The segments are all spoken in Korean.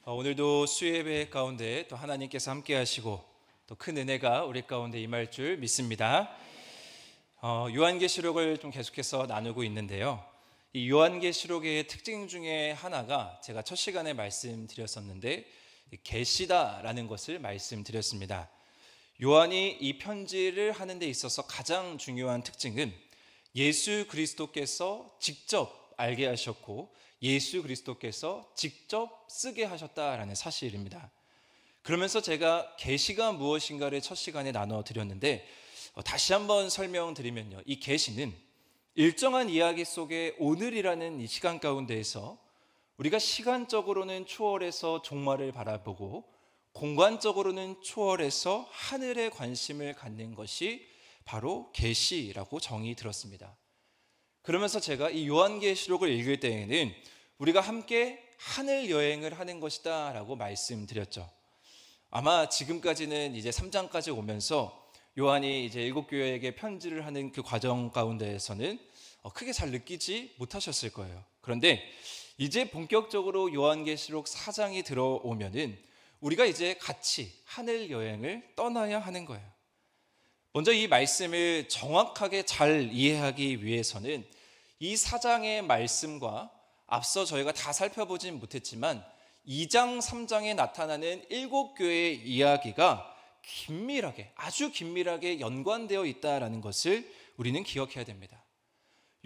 오늘도 수요예배 가운데 또 하나님께서 함께 하시고 또 큰 은혜가 우리 가운데 임할 줄 믿습니다. 요한계시록을 좀 계속해서 나누고 있는데요. 이 요한계시록의 특징 중에 하나가 제가 첫 시간에 말씀드렸었는데 계시다라는 것을 말씀드렸습니다. 요한이 이 편지를 하는 데 있어서 가장 중요한 특징은 예수 그리스도께서 직접 알게 하셨고 예수 그리스도께서 직접 쓰게 하셨다라는 사실입니다. 그러면서 제가 계시가 무엇인가를 첫 시간에 나눠 드렸는데 다시 한번 설명드리면요, 이 계시는 일정한 이야기 속에 오늘이라는 이 시간 가운데에서 우리가 시간적으로는 초월해서 종말을 바라보고 공간적으로는 초월해서 하늘에 관심을 갖는 것이 바로 계시라고 정의 들었습니다. 그러면서 제가 이 요한계시록을 읽을 때에는 우리가 함께 하늘 여행을 하는 것이다 라고 말씀드렸죠. 아마 지금까지는 이제 3장까지 오면서 요한이 이제 7교회에게 편지를 하는 그 과정 가운데에서는 크게 잘 느끼지 못하셨을 거예요. 그런데 이제 본격적으로 요한계시록 4장이 들어오면은 우리가 이제 같이 하늘 여행을 떠나야 하는 거예요. 먼저 이 말씀을 정확하게 잘 이해하기 위해서는 이 4장의 말씀과 앞서 저희가 다 살펴보진 못했지만 2장, 3장에 나타나는 7교회의 이야기가 긴밀하게, 아주 긴밀하게 연관되어 있다는 것을 우리는 기억해야 됩니다.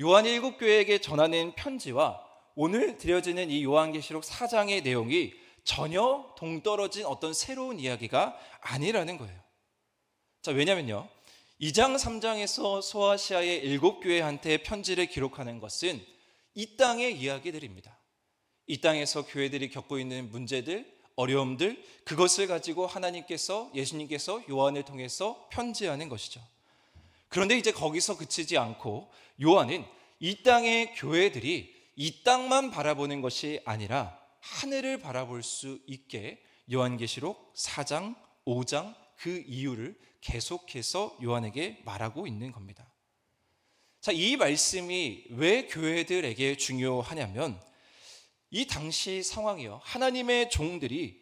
요한이 7교회에게 전하는 편지와 오늘 드려지는 이 요한계시록 4장의 내용이 전혀 동떨어진 어떤 새로운 이야기가 아니라는 거예요. 자, 왜냐면요, 2장, 3장에서 소아시아의 7교회한테 편지를 기록하는 것은 이 땅의 이야기들입니다. 이 땅에서 교회들이 겪고 있는 문제들, 어려움들, 그것을 가지고 하나님께서, 예수님께서 요한을 통해서 편지하는 것이죠. 그런데 이제 거기서 그치지 않고 요한은 이 땅의 교회들이 이 땅만 바라보는 것이 아니라 하늘을 바라볼 수 있게 요한계시록 4장, 5장 그 이유를 계속해서 요한에게 말하고 있는 겁니다. 자, 이 말씀이 왜 교회들에게 중요하냐면 이 당시 상황이요, 하나님의 종들이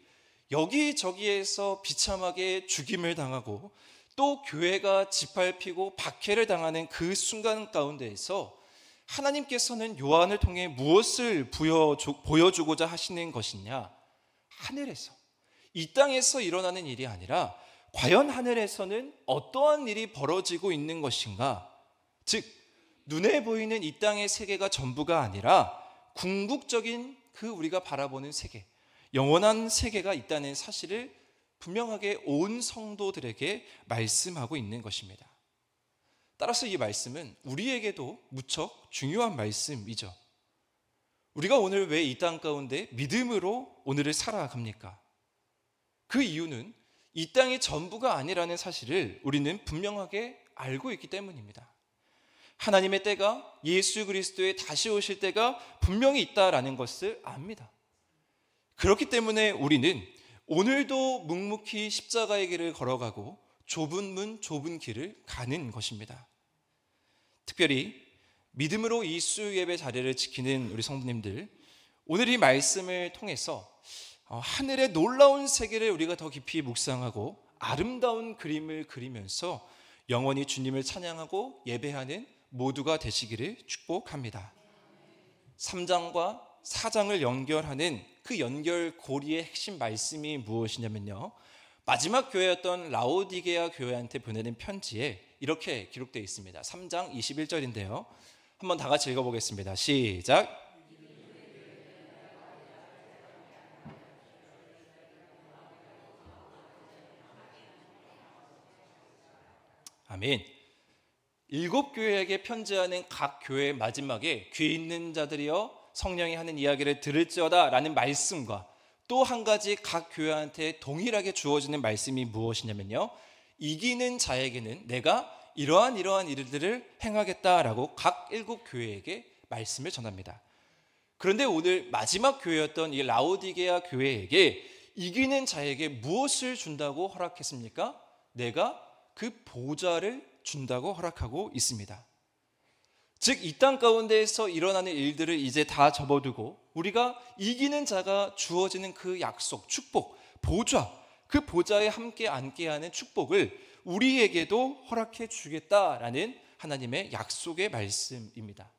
여기저기에서 비참하게 죽임을 당하고 또 교회가 짓밟히고 박해를 당하는 그 순간 가운데에서 하나님께서는 요한을 통해 무엇을 보여주고자 하시는 것이냐? 하늘에서, 이 땅에서 일어나는 일이 아니라 과연 하늘에서는 어떠한 일이 벌어지고 있는 것인가? 즉, 눈에 보이는 이 땅의 세계가 전부가 아니라 궁극적인 그 우리가 바라보는 세계, 영원한 세계가 있다는 사실을 분명하게 온 성도들에게 말씀하고 있는 것입니다. 따라서 이 말씀은 우리에게도 무척 중요한 말씀이죠. 우리가 오늘 왜 이 땅 가운데 믿음으로 오늘을 살아갑니까? 그 이유는 이 땅이 전부가 아니라는 사실을 우리는 분명하게 알고 있기 때문입니다. 하나님의 때가, 예수 그리스도의 다시 오실 때가 분명히 있다라는 것을 압니다. 그렇기 때문에 우리는 오늘도 묵묵히 십자가의 길을 걸어가고 좁은 문, 좁은 길을 가는 것입니다. 특별히 믿음으로 이 수요예배 자리를 지키는 우리 성도님들, 오늘 이 말씀을 통해서 하늘의 놀라운 세계를 우리가 더 깊이 묵상하고 아름다운 그림을 그리면서 영원히 주님을 찬양하고 예배하는 모두가 되시기를 축복합니다. 3장과 4장을 연결하는 그 연결고리의 핵심 말씀이 무엇이냐면요, 마지막 교회였던 라오디게아 교회한테 보내는 편지에 이렇게 기록되어 있습니다. 3장 21절인데요 한번 다 같이 읽어보겠습니다. 시작. 아멘. 7교회에게 편지하는 각 교회의 마지막에 귀 있는 자들이여 성령이 하는 이야기를 들을지어다 라는 말씀과 또 한 가지 각 교회한테 동일하게 주어지는 말씀이 무엇이냐면요, 이기는 자에게는 내가 이러한 일들을 행하겠다라고 각 7교회에게 말씀을 전합니다. 그런데 오늘 마지막 교회였던 이 라오디게아 교회에게 이기는 자에게 무엇을 준다고 허락했습니까? 내가 그 보좌를 준다고 허락하고 있습니다. 즉 이 땅 가운데에서 일어나는 일들을 이제 다 접어두고 우리가 이기는 자가 주어지는 그 약속, 축복, 보좌, 그 보좌에 함께 앉게 하는 축복을 우리에게도 허락해 주겠다라는 하나님의 약속의 말씀입니다.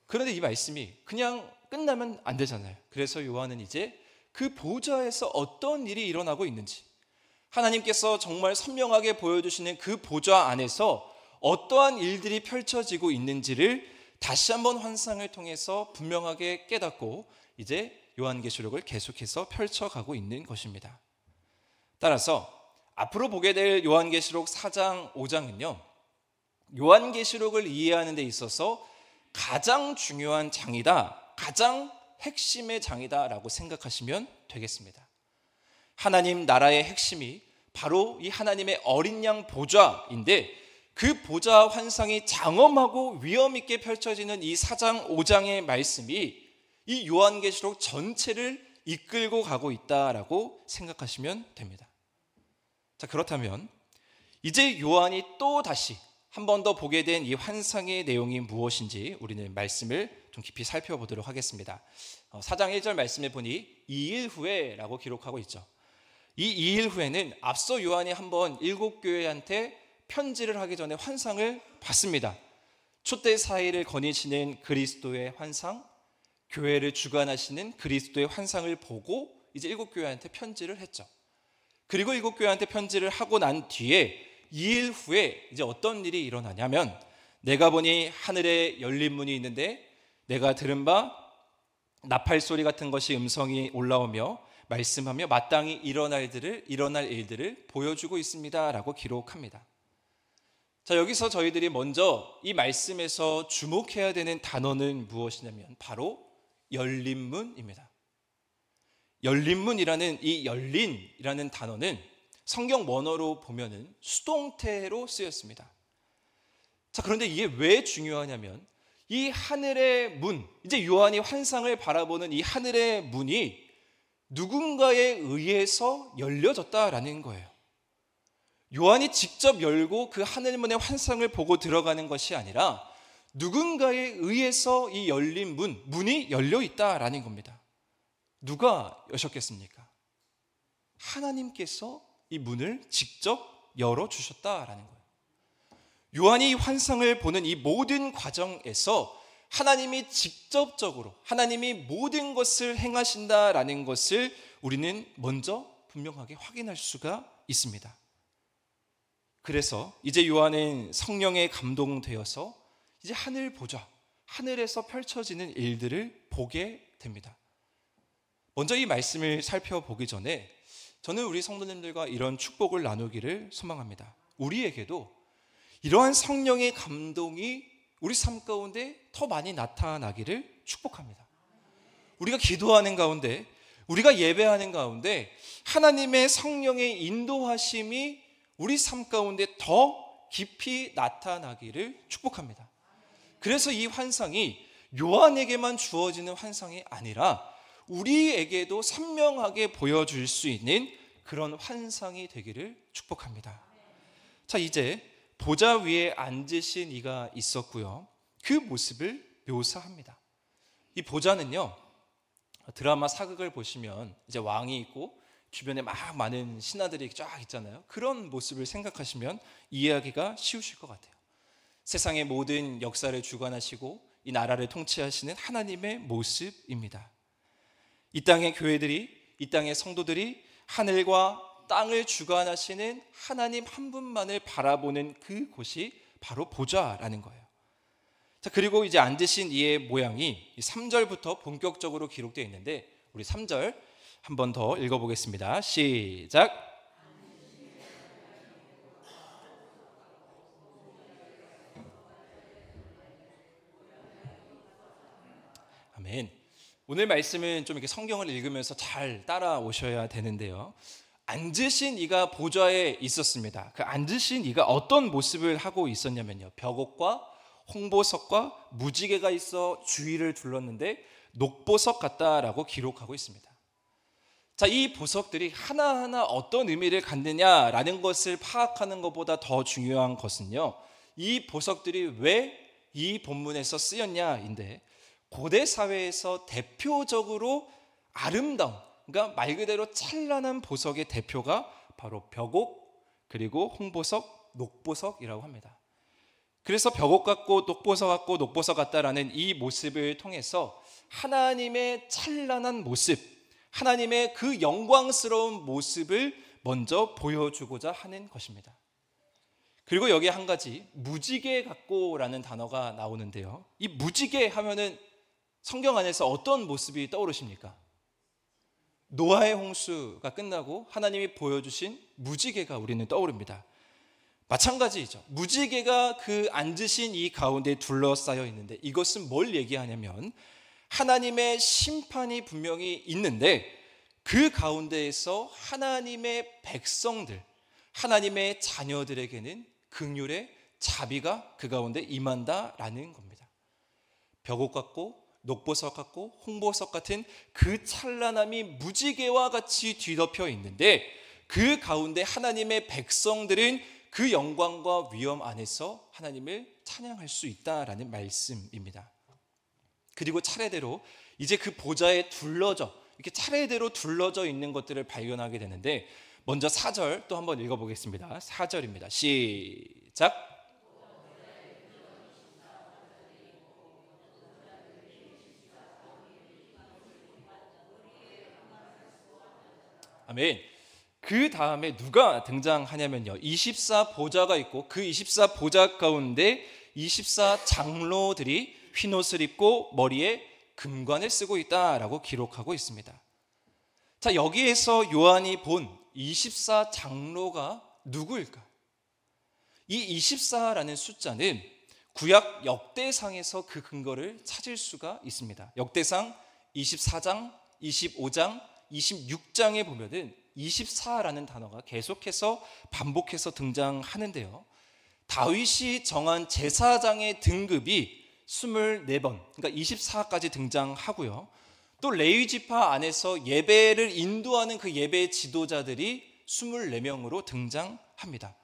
그런데 이 말씀이 그냥 끝나면 안 되잖아요. 그래서 요한은 이제 그 보좌에서 어떤 일이 일어나고 있는지, 하나님께서 정말 선명하게 보여주시는 그 보좌 안에서 어떠한 일들이 펼쳐지고 있는지를 다시 한번 환상을 통해서 분명하게 깨닫고 이제 요한계시록을 계속해서 펼쳐가고 있는 것입니다. 따라서 앞으로 보게 될 요한계시록 4장, 5장은요, 요한계시록을 이해하는 데 있어서 가장 중요한 장이다, 가장 핵심의 장이다라고 생각하시면 되겠습니다. 하나님 나라의 핵심이 바로 이 하나님의 어린 양 보좌인데, 그 보좌 환상이 장엄하고 위험 있게 펼쳐지는 이 4장, 5장의 말씀이 이 요한계시록 전체를 이끌고 가고 있다라고 생각하시면 됩니다. 자, 그렇다면 이제 요한이 또 다시 한 번 더 보게 된 이 환상의 내용이 무엇인지 우리는 말씀을 좀 깊이 살펴보도록 하겠습니다. 4장 1절 말씀에 보니 2일 후에라고 기록하고 있죠. 이 2일 후에는 앞서 요한이 한번 7교회한테 편지를 하기 전에 환상을 봤습니다. 촛대 사이를 거니시는 그리스도의 환상, 교회를 주관하시는 그리스도의 환상을 보고 이제 7교회한테 편지를 했죠. 그리고 7교회한테 편지를 하고 난 뒤에 2일 후에 이제 어떤 일이 일어나냐면, 내가 보니 하늘에 열린 문이 있는데 내가 들은 바 나팔 소리 같은 것이 음성이 올라오며 말씀하며 마땅히 일어날 일들을 보여주고 있습니다 라고 기록합니다. 자, 여기서 저희들이 먼저 이 말씀에서 주목해야 되는 단어는 무엇이냐면 바로 열린 문입니다. 열린 문이라는 이 열린이라는 단어는 성경 원어로 보면은 수동태로 쓰였습니다. 자, 그런데 이게 왜 중요하냐면 이 하늘의 문, 이제 요한이 환상을 바라보는 이 하늘의 문이 누군가에 의해서 열려졌다라는 거예요. 요한이 직접 열고 그 하늘문의 환상을 보고 들어가는 것이 아니라 누군가에 의해서 이 열린 문이 열려 있다라는 겁니다. 누가 여셨겠습니까? 하나님께서 이 문을 직접 열어주셨다라는 거예요. 요한이 환상을 보는 이 모든 과정에서 하나님이 직접적으로 하나님이 모든 것을 행하신다라는 것을 우리는 먼저 분명하게 확인할 수가 있습니다. 그래서 이제 요한은 성령에 감동되어서 이제 하늘 보좌, 하늘에서 펼쳐지는 일들을 보게 됩니다. 먼저 이 말씀을 살펴보기 전에 저는 우리 성도님들과 이런 축복을 나누기를 소망합니다. 우리에게도 이러한 성령의 감동이 우리 삶 가운데 더 많이 나타나기를 축복합니다. 우리가 기도하는 가운데, 우리가 예배하는 가운데 하나님의 성령의 인도하심이 우리 삶 가운데 더 깊이 나타나기를 축복합니다. 그래서 이 환상이 요한에게만 주어지는 환상이 아니라 우리에게도 선명하게 보여줄 수 있는 그런 환상이 되기를 축복합니다. 자, 이제 보좌 위에 앉으신 이가 있었고요, 그 모습을 묘사합니다. 이 보좌는요, 드라마 사극을 보시면 이제 왕이 있고 주변에 막 많은 신하들이 쫙 있잖아요. 그런 모습을 생각하시면 이해하기가 쉬우실 것 같아요. 세상의 모든 역사를 주관하시고 이 나라를 통치하시는 하나님의 모습입니다. 이 땅의 교회들이, 이 땅의 성도들이 하늘과 땅을 주관하시는 하나님 한 분만을 바라보는 그곳이 바로 보좌라는 거예요. 자, 그리고 이제 앉으신 이의 모양이 3절부터 본격적으로 기록되어 있는데 우리 3절 한 번 더 읽어보겠습니다. 시작. 아멘. 오늘 말씀은 좀 이렇게 성경을 읽으면서 잘 따라오셔야 되는데요, 앉으신 이가 보좌에 있었습니다. 그 앉으신 이가 어떤 모습을 하고 있었냐면요, 벽옥과 홍보석과 무지개가 있어 주위를 둘렀는데 녹보석 같다라고 기록하고 있습니다. 자, 이 보석들이 하나하나 어떤 의미를 갖느냐라는 것을 파악하는 것보다 더 중요한 것은요, 이 보석들이 왜 이 본문에서 쓰였냐인데, 고대 사회에서 대표적으로 아름다운, 그러니까 말 그대로 찬란한 보석의 대표가 바로 벽옥, 그리고 홍보석, 녹보석이라고 합니다. 그래서 벽옥 같고 녹보석 같고 녹보석 같다라는 이 모습을 통해서 하나님의 찬란한 모습, 하나님의 그 영광스러운 모습을 먼저 보여주고자 하는 것입니다. 그리고 여기 한 가지, 무지개 같고라는 단어가 나오는데요, 이 무지개 하면은 성경 안에서 어떤 모습이 떠오르십니까? 노아의 홍수가 끝나고 하나님이 보여주신 무지개가 우리는 떠오릅니다. 마찬가지이죠. 무지개가 그 앉으신 이 가운데 둘러싸여 있는데, 이것은 뭘 얘기하냐면 하나님의 심판이 분명히 있는데 그 가운데에서 하나님의 백성들, 하나님의 자녀들에게는 긍휼의 자비가 그 가운데 임한다라는 겁니다. 벽옥 같고 녹보석 같고 홍보석 같은 그 찬란함이 무지개와 같이 뒤덮여 있는데, 그 가운데 하나님의 백성들은 그 영광과 위엄 안에서 하나님을 찬양할 수 있다라는 말씀입니다. 그리고 차례대로 이제 그 보좌에 둘러져, 이렇게 차례대로 둘러져 있는 것들을 발견하게 되는데, 먼저 4절 또 한번 읽어보겠습니다. 4절입니다. 시작. 아멘. 그 다음에 누가 등장하냐면요, 24 보좌가 있고 그 24 보좌 가운데 24 장로들이 흰 옷을 입고 머리에 금관을 쓰고 있다라고 기록하고 있습니다. 자, 여기에서 요한이 본 24 장로가 누구일까? 이 24라는 숫자는 구약 역대상에서 그 근거를 찾을 수가 있습니다. 역대상 24장, 25장, 26장에 보면은 24라는 단어가 계속해서 반복해서 등장하는데요, 다윗이 정한 제사장의 등급이 24번, 그러니까 24까지 등장하고요, 또 레위 지파 안에서 예배를 인도하는 그 예배 지도자들이 24명으로 등장합니다.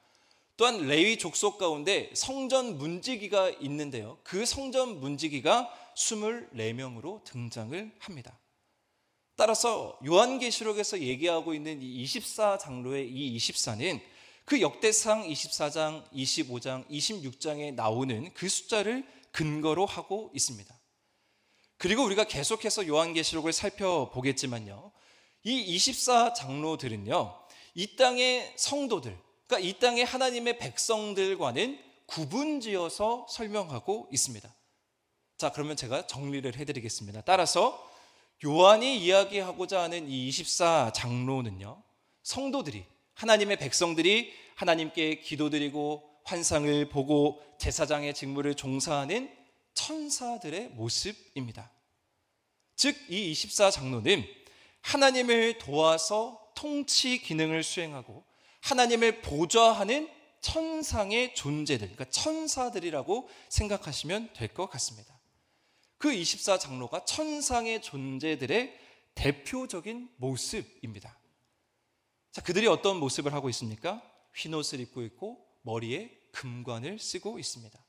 또한 레위 족속 가운데 성전 문지기가 있는데요, 그 성전 문지기가 24명으로 등장을 합니다. 따라서 요한계시록에서 얘기하고 있는 이 24 장로의 이 24는 그 역대상 24장, 25장, 26장에 나오는 그 숫자를 근거로 하고 있습니다. 그리고 우리가 계속해서 요한계시록을 살펴보겠지만요, 이 24 장로들은요, 이 땅의 성도들, 그러니까 이 땅의 하나님의 백성들과는 구분지어서 설명하고 있습니다. 자, 그러면 제가 정리를 해드리겠습니다. 따라서 요한이 이야기하고자 하는 이 24 장로는요, 성도들이, 하나님의 백성들이 하나님께 기도드리고 환상을 보고 제사장의 직무를 종사하는 천사들의 모습입니다. 즉, 이 24 장로는 하나님을 도와서 통치 기능을 수행하고 하나님을 보좌하는 천상의 존재들, 그러니까 천사들이라고 생각하시면 될 것 같습니다. 그 24 장로가 천상의 존재들의 대표적인 모습입니다. 자, 그들이 어떤 모습을 하고 있습니까? 흰 옷을 입고 있고 머리에 금관을 쓰고 있습니다.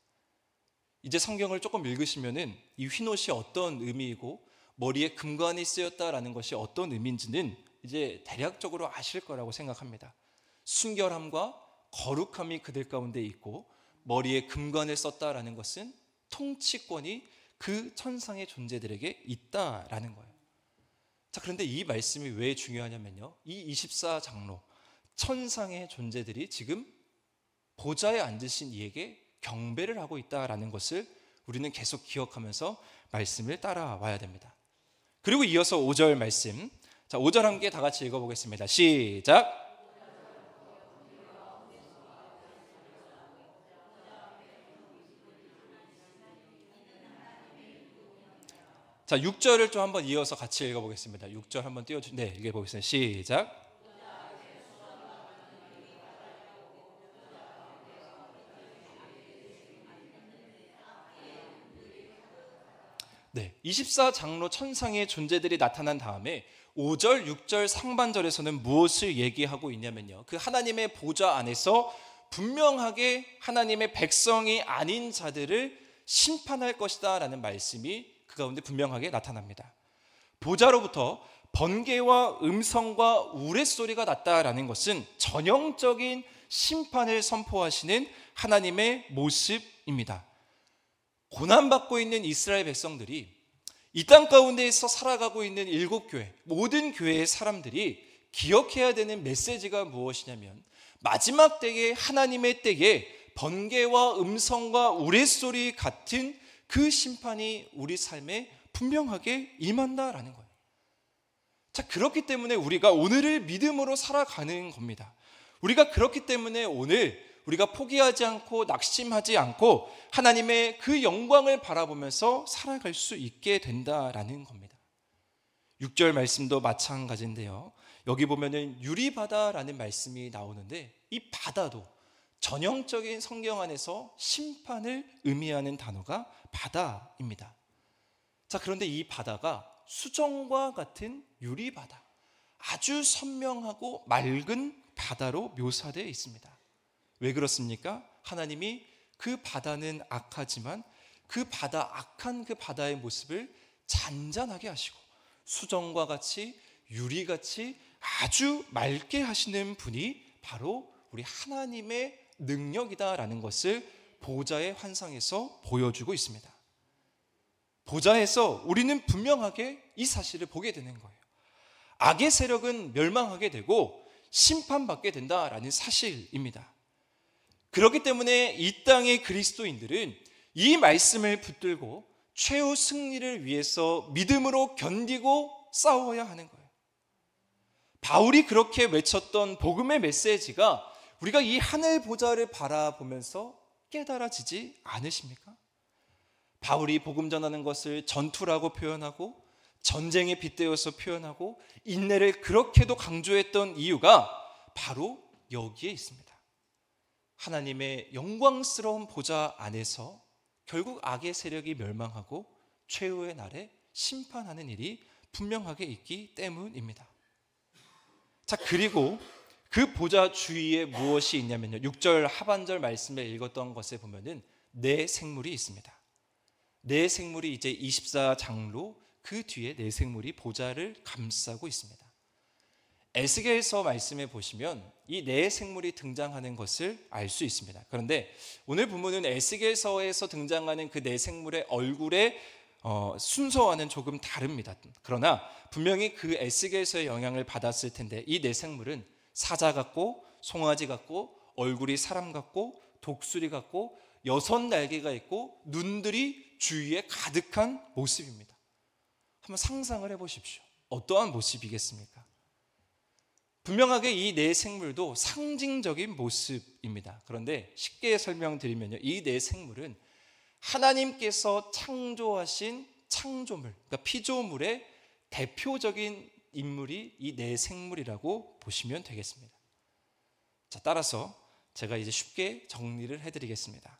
이제 성경을 조금 읽으시면은 이 흰 옷이 어떤 의미이고 머리에 금관이 쓰였다라는 것이 어떤 의미인지는 이제 대략적으로 아실 거라고 생각합니다. 순결함과 거룩함이 그들 가운데 있고 머리에 금관을 썼다라는 것은 통치권이 그 천상의 존재들에게 있다라는 거예요. 자, 그런데 이 말씀이 왜 중요하냐면요, 이 24 장로, 천상의 존재들이 지금 보좌에 앉으신 이에게 경배를 하고 있다라는 것을 우리는 계속 기억하면서 말씀을 따라와야 됩니다. 그리고 이어서 5절 말씀, 자, 5절 함께 다 같이 읽어보겠습니다. 시작. 자, 6절을 좀 한번 이어서 같이 읽어보겠습니다. 6절 한번 네, 읽어보겠습니다. 시작. 네, 24 장로 천상의 존재들이 나타난 다음에 5절, 6절 상반절에서는 무엇을 얘기하고 있냐면요, 그 하나님의 보좌 안에서 분명하게 하나님의 백성이 아닌 자들을 심판할 것이다 라는 말씀이 그 가운데 분명하게 나타납니다. 보좌로부터 번개와 음성과 우레소리가 났다라는 것은 전형적인 심판을 선포하시는 하나님의 모습입니다. 고난받고 있는 이스라엘 백성들이 이 땅 가운데에서 살아가고 있는 7교회, 모든 교회의 사람들이 기억해야 되는 메시지가 무엇이냐면, 마지막 때에 하나님의 때에 번개와 음성과 우레소리 같은 그 심판이 우리 삶에 분명하게 임한다라는 거예요. 자, 그렇기 때문에 우리가 오늘을 믿음으로 살아가는 겁니다. 우리가 그렇기 때문에 오늘 우리가 포기하지 않고 낙심하지 않고 하나님의 그 영광을 바라보면서 살아갈 수 있게 된다라는 겁니다. 6절 말씀도 마찬가지인데요. 여기 보면은 유리바다라는 말씀이 나오는데, 이 바다도 전형적인 성경 안에서 심판을 의미하는 단어가 바다입니다. 자, 그런데 이 바다가 수정과 같은 유리바다, 아주 선명하고 맑은 바다로 묘사되어 있습니다. 왜 그렇습니까? 하나님이 그 바다는 악하지만 그 바다, 악한 그 바다의 모습을 잔잔하게 하시고 수정과 같이 유리같이 아주 맑게 하시는 분이 바로 우리 하나님의 능력이다라는 것을 보좌의 환상에서 보여주고 있습니다. 보좌에서 우리는 분명하게 이 사실을 보게 되는 거예요. 악의 세력은 멸망하게 되고 심판받게 된다라는 사실입니다. 그렇기 때문에 이 땅의 그리스도인들은 이 말씀을 붙들고 최후 승리를 위해서 믿음으로 견디고 싸워야 하는 거예요. 바울이 그렇게 외쳤던 복음의 메시지가 우리가 이 하늘 보좌를 바라보면서 깨달아지지 않으십니까? 바울이 복음 전하는 것을 전투라고 표현하고 전쟁에 빗대어서 표현하고 인내를 그렇게도 강조했던 이유가 바로 여기에 있습니다. 하나님의 영광스러운 보좌 안에서 결국 악의 세력이 멸망하고 최후의 날에 심판하는 일이 분명하게 있기 때문입니다. 자, 그리고 그 보좌 주위에 무엇이 있냐면요, 6절 하반절 말씀에 읽었던 것에 보면은 네 생물이 있습니다. 네 생물이 이제 24장로 그 뒤에 네 생물이 보좌를 감싸고 있습니다. 에스겔서 말씀에 보시면 이 네 생물이 등장하는 것을 알 수 있습니다. 그런데 오늘 본문은 에스겔서에서 등장하는 그 네 생물의 얼굴의 순서와는 조금 다릅니다. 그러나 분명히 그 에스겔서의 영향을 받았을 텐데, 이 네 생물은 사자 같고 송아지 같고 얼굴이 사람 같고 독수리 같고 6날개가 있고 눈들이 주위에 가득한 모습입니다. 한번 상상을 해보십시오. 어떠한 모습이겠습니까? 분명하게 이 네 생물도 상징적인 모습입니다. 그런데 쉽게 설명드리면요, 이 네 생물은 하나님께서 창조하신 창조물, 그러니까 피조물의 대표적인 인물이 이 네 생물이라고 보시면 되겠습니다. 자, 따라서 제가 이제 쉽게 정리를 해드리겠습니다.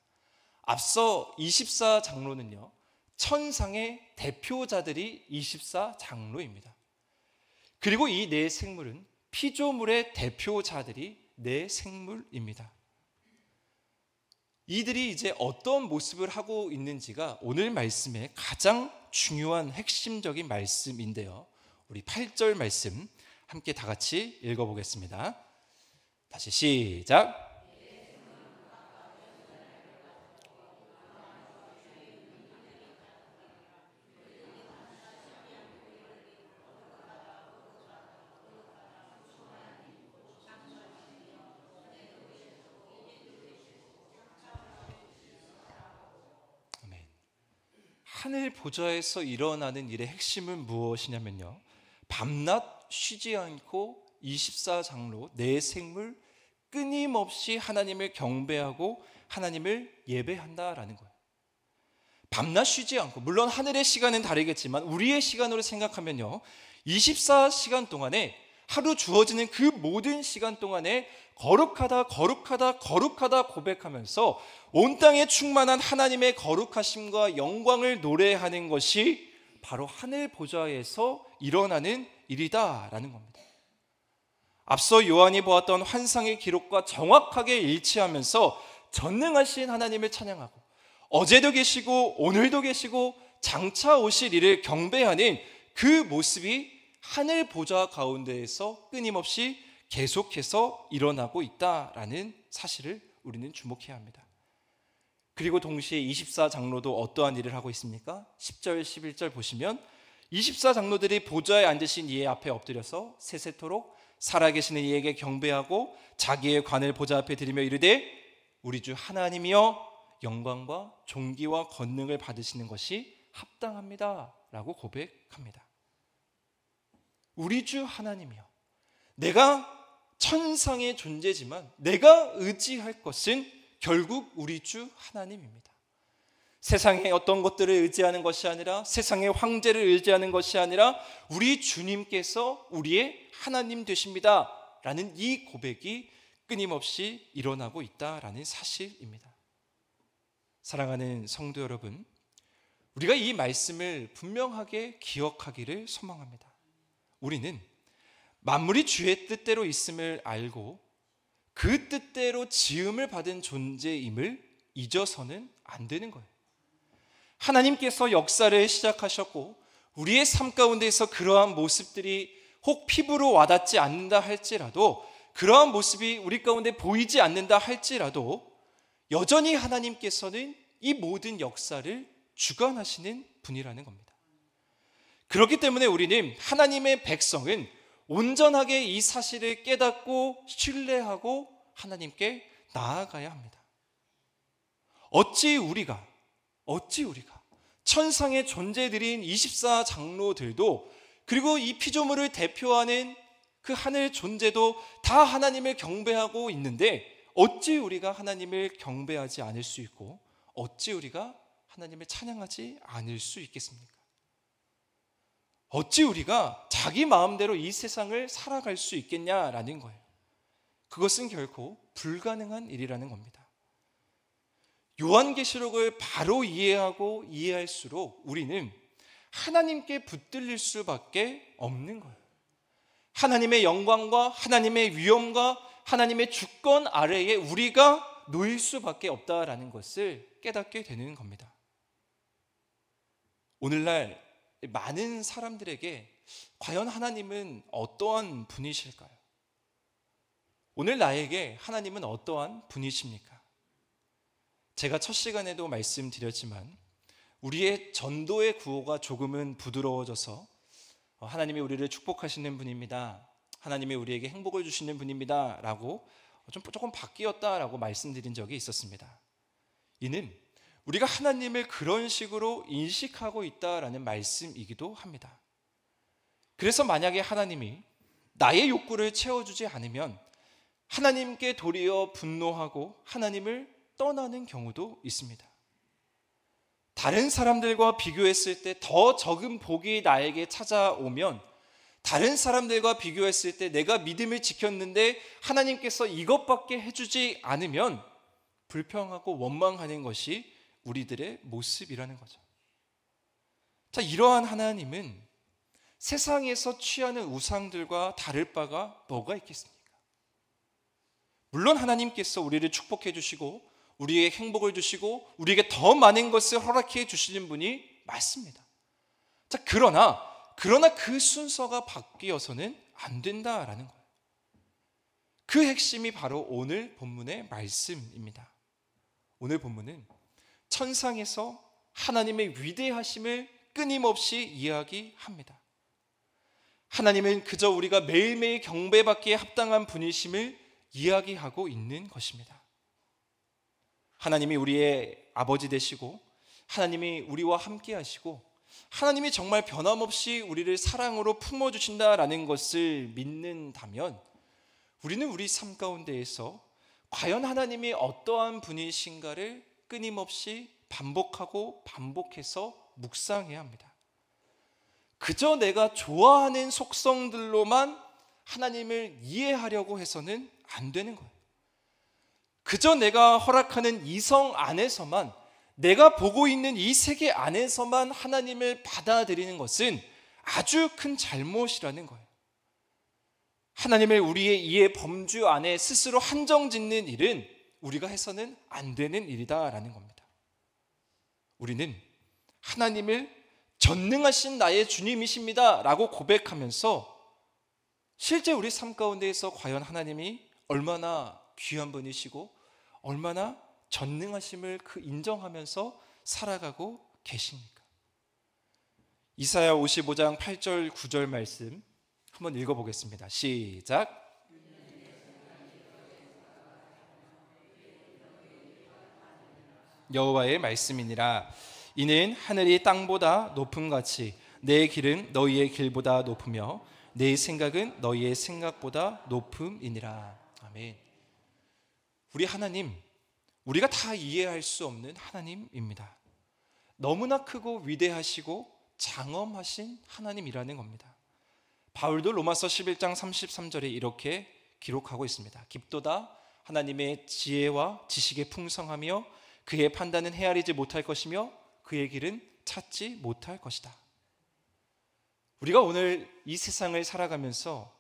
앞서 24장로는요, 천상의 대표자들이 24장로입니다. 그리고 이 네 생물은 피조물의 대표자들이 네 생물입니다. 이들이 이제 어떤 모습을 하고 있는지가 오늘 말씀의 가장 중요한 핵심적인 말씀인데요, 우리 8절 말씀 함께 다 같이 읽어보겠습니다. 다시 시작. 하늘 보좌에서 일어나는 일의 핵심은 무엇이냐면요, 밤낮 쉬지 않고 24장로 네 생물 끊임없이 하나님을 경배하고 하나님을 예배한다라는 거예요. 밤낮 쉬지 않고, 물론 하늘의 시간은 다르겠지만 우리의 시간으로 생각하면요, 24시간 동안에 하루 주어지는 그 모든 시간 동안에 거룩하다 거룩하다 거룩하다 고백하면서 온 땅에 충만한 하나님의 거룩하심과 영광을 노래하는 것이 바로 하늘 보좌에서 일어나는 일이다라는 겁니다. 앞서 요한이 보았던 환상의 기록과 정확하게 일치하면서 전능하신 하나님을 찬양하고 어제도 계시고 오늘도 계시고 장차 오실 이를 경배하는 그 모습이 하늘 보좌 가운데에서 끊임없이 계속해서 일어나고 있다라는 사실을 우리는 주목해야 합니다. 그리고 동시에 24장로도 어떠한 일을 하고 있습니까? 10절 11절 보시면 24장로들이 보좌에 앉으신 이의 앞에 엎드려서 세세토록 살아계시는 이에게 경배하고 자기의 관을 보좌 앞에 드리며 이르되 우리 주 하나님이여 영광과 존귀와 권능을 받으시는 것이 합당합니다 라고 고백합니다. 우리 주 하나님이여, 내가 천상의 존재지만 내가 의지할 것은 결국 우리 주 하나님입니다. 세상의 어떤 것들을 의지하는 것이 아니라, 세상의 황제를 의지하는 것이 아니라 우리 주님께서 우리의 하나님 되십니다 라는 이 고백이 끊임없이 일어나고 있다라는 사실입니다. 사랑하는 성도 여러분, 우리가 이 말씀을 분명하게 기억하기를 소망합니다. 우리는 만물이 주의 뜻대로 있음을 알고 그 뜻대로 지음을 받은 존재임을 잊어서는 안 되는 거예요. 하나님께서 역사를 시작하셨고 우리의 삶 가운데에서 그러한 모습들이 혹 피부로 와닿지 않는다 할지라도, 그러한 모습이 우리 가운데 보이지 않는다 할지라도 여전히 하나님께서는 이 모든 역사를 주관하시는 분이라는 겁니다. 그렇기 때문에 우리는, 하나님의 백성은 온전하게 이 사실을 깨닫고 신뢰하고 하나님께 나아가야 합니다. 어찌 우리가 천상의 존재들인 24장로들도, 그리고 이 피조물을 대표하는 그 하늘 존재도 다 하나님을 경배하고 있는데 어찌 우리가 하나님을 경배하지 않을 수 있고 어찌 우리가 하나님을 찬양하지 않을 수 있겠습니까? 어찌 우리가 자기 마음대로 이 세상을 살아갈 수 있겠냐라는 거예요. 그것은 결코 불가능한 일이라는 겁니다. 요한계시록을 바로 이해하고 이해할수록 우리는 하나님께 붙들릴 수밖에 없는 거예요. 하나님의 영광과 하나님의 위엄과 하나님의 주권 아래에 우리가 놓일 수밖에 없다라는 것을 깨닫게 되는 겁니다. 오늘날 많은 사람들에게 과연 하나님은 어떠한 분이실까요? 오늘 나에게 하나님은 어떠한 분이십니까? 제가 첫 시간에도 말씀드렸지만 우리의 전도의 구호가 조금은 부드러워져서 하나님이 우리를 축복하시는 분입니다, 하나님이 우리에게 행복을 주시는 분입니다 라고 조금 바뀌었다라고 말씀드린 적이 있었습니다. 이는 우리가 하나님을 그런 식으로 인식하고 있다라는 말씀이기도 합니다. 그래서 만약에 하나님이 나의 욕구를 채워주지 않으면 하나님께 도리어 분노하고 하나님을 떠나는 경우도 있습니다. 다른 사람들과 비교했을 때 더 적은 복이 나에게 찾아오면, 다른 사람들과 비교했을 때 내가 믿음을 지켰는데 하나님께서 이것밖에 해주지 않으면 불평하고 원망하는 것이 우리들의 모습이라는 거죠. 자, 이러한 하나님은 세상에서 취하는 우상들과 다를 바가 뭐가 있겠습니까? 물론 하나님께서 우리를 축복해 주시고 우리에게 행복을 주시고 우리에게 더 많은 것을 허락해 주시는 분이 맞습니다. 자, 그러나 그 순서가 바뀌어서는 안 된다라는 거예요. 그 핵심이 바로 오늘 본문의 말씀입니다. 오늘 본문은 천상에서 하나님의 위대하심을 끊임없이 이야기합니다. 하나님은 그저 우리가 매일매일 경배받기에 합당한 분이심을 이야기하고 있는 것입니다. 하나님이 우리의 아버지 되시고 하나님이 우리와 함께 하시고 하나님이 정말 변함없이 우리를 사랑으로 품어주신다라는 것을 믿는다면 우리는 우리 삶 가운데에서 과연 하나님이 어떠한 분이신가를 끊임없이 반복해서 묵상해야 합니다. 그저 내가 좋아하는 속성들로만 하나님을 이해하려고 해서는 안 되는 거예요. 그저 내가 허락하는 이성 안에서만, 내가 보고 있는 이 세계 안에서만 하나님을 받아들이는 것은 아주 큰 잘못이라는 거예요. 하나님을 우리의 이해 범주 안에 스스로 한정 짓는 일은 우리가 해서는 안 되는 일이다라는 겁니다. 우리는 하나님을 전능하신 나의 주님이십니다 라고 고백하면서 실제 우리 삶 가운데에서 과연 하나님이 얼마나 귀한 분이시고 얼마나 전능하심을 인정하면서 살아가고 계십니까? 이사야 55장 8절 9절 말씀 한번 읽어보겠습니다. 시작. 여호와의 말씀이니라. 이는 하늘이 땅보다 높음같이 내 길은 너희의 길보다 높으며 내 생각은 너희의 생각보다 높음이니라. 아멘. 우리 하나님, 우리가 다 이해할 수 없는 하나님입니다. 너무나 크고 위대하시고 장엄하신 하나님이라는 겁니다. 바울도 로마서 11장 33절에 이렇게 기록하고 있습니다. 깊도다 하나님의 지혜와 지식의 풍성하며 그의 판단은 헤아리지 못할 것이며 그의 길은 찾지 못할 것이다. 우리가 오늘 이 세상을 살아가면서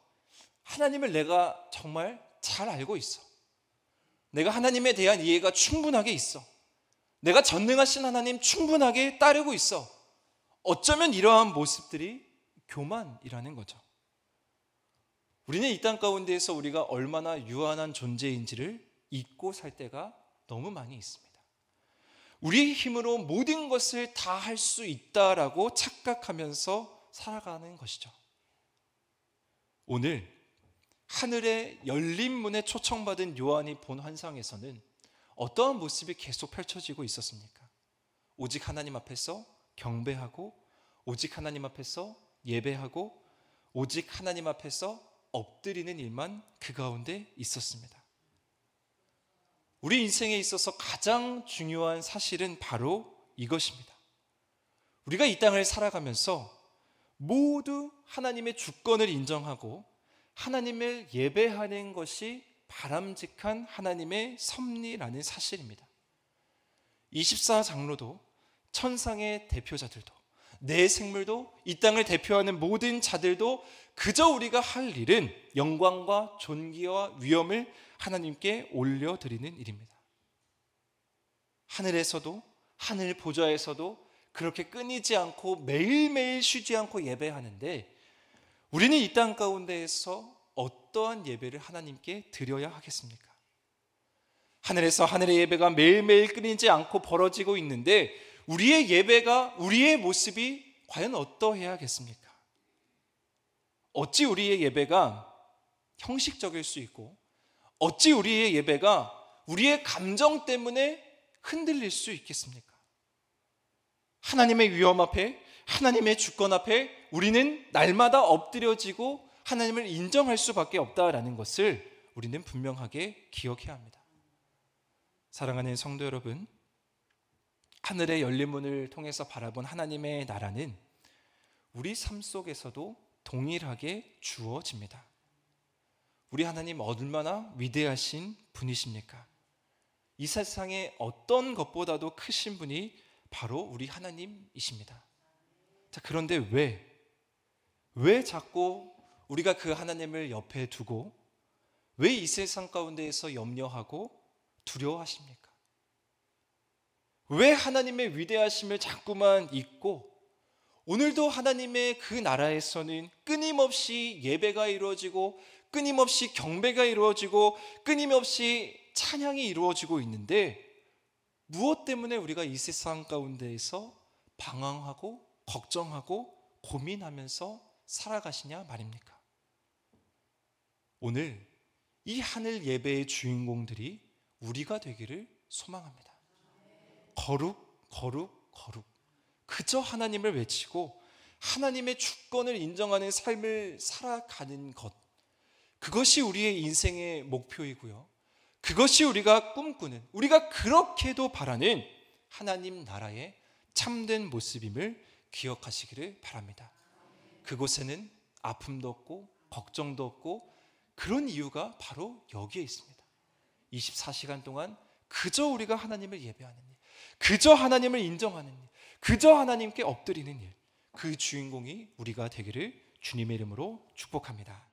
하나님을 내가 정말 잘 알고 있어. 내가 하나님에 대한 이해가 충분하게 있어. 내가 전능하신 하나님 충분하게 따르고 있어. 어쩌면 이러한 모습들이 교만이라는 거죠. 우리는 이 땅 가운데에서 우리가 얼마나 유한한 존재인지를 잊고 살 때가 너무 많이 있습니다. 우리의 힘으로 모든 것을 다 할 수 있다라고 착각하면서 살아가는 것이죠. 오늘 하늘의 열린 문에 초청받은 요한이 본 환상에서는 어떠한 모습이 계속 펼쳐지고 있었습니까? 오직 하나님 앞에서 경배하고, 오직 하나님 앞에서 예배하고, 오직 하나님 앞에서 엎드리는 일만 그 가운데 있었습니다. 우리 인생에 있어서 가장 중요한 사실은 바로 이것입니다. 우리가 이 땅을 살아가면서 모두 하나님의 주권을 인정하고 하나님을 예배하는 것이 바람직한 하나님의 섭리라는 사실입니다. 24장로도 천상의 대표자들도 내 생물도 이 땅을 대표하는 모든 자들도 그저 우리가 할 일은 영광과 존귀와 위엄을 하나님께 올려드리는 일입니다. 하늘에서도 하늘 보좌에서도 그렇게 끊이지 않고 매일매일 쉬지 않고 예배하는데 우리는 이 땅 가운데에서 어떠한 예배를 하나님께 드려야 하겠습니까? 하늘에서 하늘의 예배가 매일매일 끊이지 않고 벌어지고 있는데 우리의 예배가, 우리의 모습이 과연 어떠해야겠습니까? 어찌 우리의 예배가 형식적일 수 있고 어찌 우리의 예배가 우리의 감정 때문에 흔들릴 수 있겠습니까? 하나님의 위엄 앞에, 하나님의 주권 앞에 우리는 날마다 엎드려지고 하나님을 인정할 수밖에 없다라는 것을 우리는 분명하게 기억해야 합니다. 사랑하는 성도 여러분, 하늘의 열린 문을 통해서 바라본 하나님의 나라는 우리 삶 속에서도 동일하게 주어집니다. 우리 하나님 얼마나 위대하신 분이십니까? 이 세상에 어떤 것보다도 크신 분이 바로 우리 하나님이십니다. 자, 그런데 왜 자꾸 우리가 그 하나님을 옆에 두고 왜 이 세상 가운데에서 염려하고 두려워하십니까? 왜 하나님의 위대하심을 자꾸만 잊고 오늘도 하나님의 그 나라에서는 끊임없이 예배가 이루어지고 끊임없이 경배가 이루어지고 끊임없이 찬양이 이루어지고 있는데 무엇 때문에 우리가 이 세상 가운데에서 방황하고 걱정하고 고민하면서 살아가시냐 말입니까? 오늘 이 하늘 예배의 주인공들이 우리가 되기를 소망합니다. 거룩, 거룩, 거룩. 그저 하나님을 외치고 하나님의 주권을 인정하는 삶을 살아가는 것, 그것이 우리의 인생의 목표이고요. 그것이 우리가 꿈꾸는, 우리가 그렇게도 바라는 하나님 나라의 참된 모습임을 기억하시기를 바랍니다. 그곳에는 아픔도 없고 걱정도 없고 그런 이유가 바로 여기에 있습니다. 24시간 동안 그저 우리가 하나님을 예배하는 일, 그저 하나님을 인정하는 일, 그저 하나님께 엎드리는 일, 그 주인공이 우리가 되기를 주님의 이름으로 축복합니다.